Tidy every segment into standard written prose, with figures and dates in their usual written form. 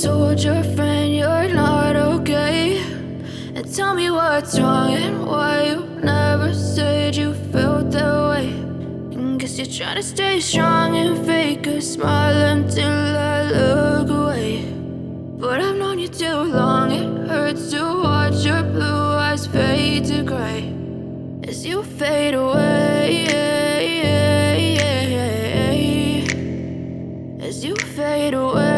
told your friend you're not okay? And tell me what's wrong and why you never said you felt that way. And guess you're trying to stay strong and fake a smile until I look away. But I've known you too long, it hurts to watch your blue eyes fade to gray as you fade away, as you fade away.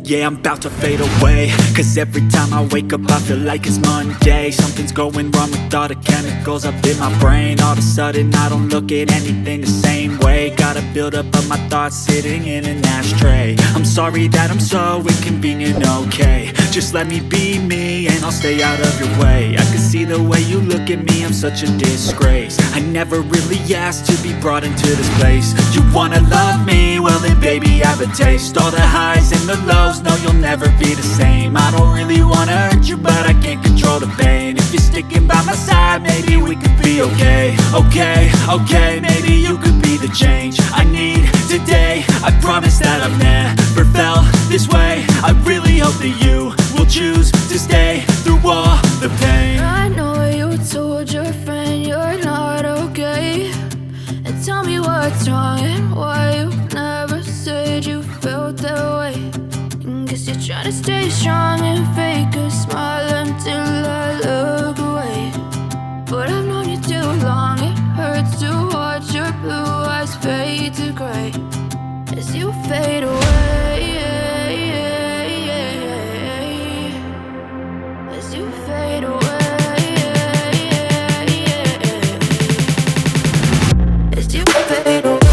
Yeah, I'm about to fade away, cause every time I wake up I feel like it's Monday. Something's going wrong with all the chemicals up in my brain. All of a sudden I don't look at anything the same way. Got a buildup of my thoughts sitting in an ashtray. I'm sorry that I'm so inconvenient, okay? Just let me be me and I'll stay out of your way. I can see the way you look at me, I'm such a disgrace. I never really asked to be brought into this place. You wanna love me? Well then baby I have a taste. All the highs and the lows, no, you'll never be the same. I don't really wanna hurt you, but I can't control the pain. If you're sticking by my side, maybe we could be okay. Okay, maybe you could be the change I need today. I promise that I've never felt this way. I really hope that you will choose to stay through all the pain. I know you told your friend you're not okay. And tell me what's wrong and why you never said you felt that way. Guess you're trying to stay strong and fake a smile until I look away. But I've known you too long, it hurts to watch your blue eyes fade to gray as you fade away, as you fade away, as you fade away.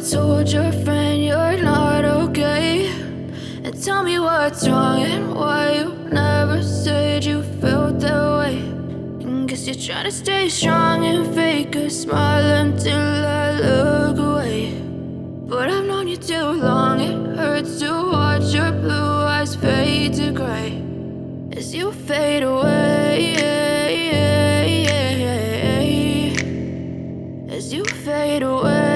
Told your friend you're not okay. And tell me what's wrong and why you never said you felt that way. And guess you're trying to stay strong and fake a smile until I look away. But I've known you too long, it hurts to watch your blue eyes fade to gray as you fade away, as you fade away.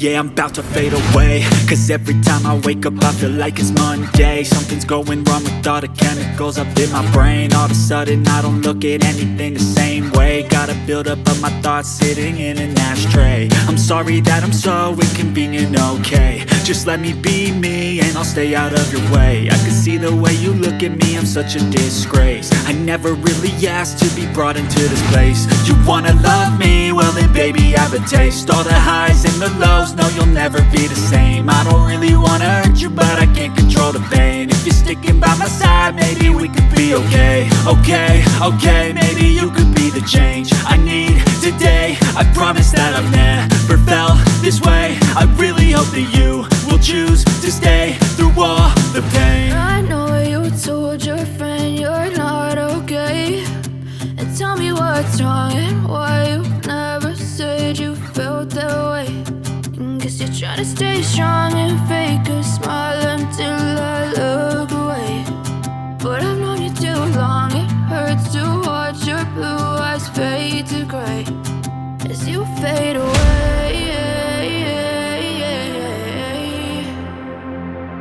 Yeah, I'm about to fade away, cause every time I wake up I feel like it's Monday. Something's going wrong with all the chemicals up in my brain. All of a sudden I don't look at anything the same way. Got a buildup of my thoughts sitting in an ashtray. I'm sorry that I'm so inconvenient, okay. Just let me be me and I'll stay out of your way. I can see the way you look at me, I'm such a disgrace. I never really asked to be brought into this place. You wanna love me? Well then baby, have a taste. All the highs and the lows, no you'll never be the same. I don't really wanna hurt you, but I can't control the pain. If you're sticking by my side, maybe we could be okay. Okay, maybe you could be the change I need today. I promise that I've never felt this way. I really hope that you will choose to stay through all the pain. I know you told your friend you're not okay, and tell me what's wrong and why you never said you felt that way. Guess you're trying to stay strong and fake a smile until I look away. But I've known you too long, it hurts to watch your blue eyes fade to gray as you fade away.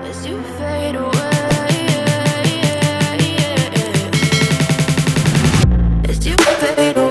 As you fade away. As you fade away.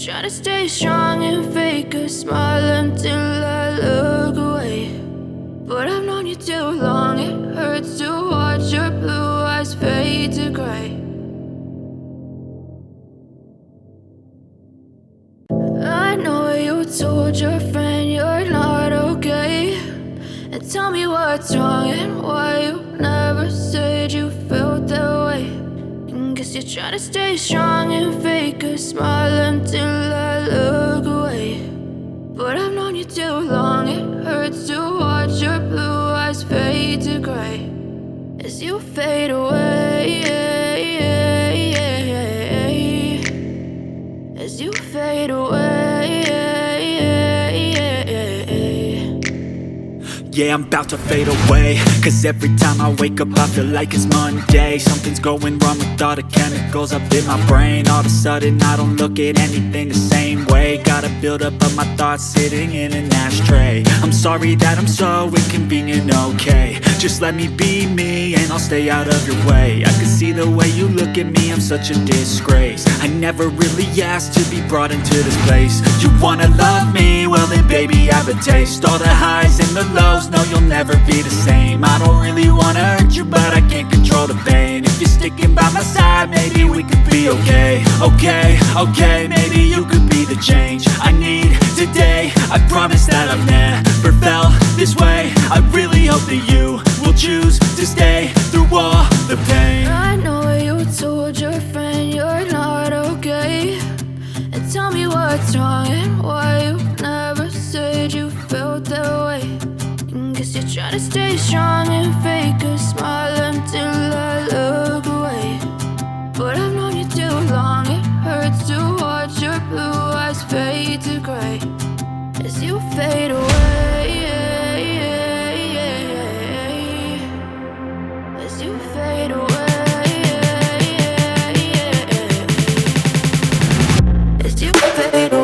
Try to stay strong and fake a smile until I look away. But I've known you too long, it hurts to watch your blue eyes fade to gray. I know you told your friend you're not okay, and tell me what's wrong and why you never said you felt that way. Guess you're trying to stay strong and fake a smile until I look away. But I've known you too long, it hurts to watch your blue eyes fade to gray as you fade away. As you fade away. Yeah, I'm about to fade away, cause every time I wake up I feel like it's Monday. Something's going wrong with all the chemicals up in my brain. All of a sudden I don't look at anything the same way. Got a buildup of my thoughts sitting in an ashtray. I'm sorry that I'm so inconvenient, okay. Just let me be me and I'll stay out of your way. I can see the way you look at me, I'm such a disgrace. I never really asked to be brought into this place. You wanna love me? Well then baby, have a taste. All the highs and the lows, no you'll never be the same. I don't really wanna hurt you, but I can't control the pain. If you're sticking by my side, maybe we could be okay. Okay, maybe you could be the change I need today. I promise that I've never felt this way. I really hope that you will choose to stay through all the pain. I know you told your friend you're not okay, and tell me what's wrong and why to stay strong and fake a smile until I look away. But I've known you too long, it hurts to watch your blue eyes fade to gray as you fade away. As you fade away. As you fade away.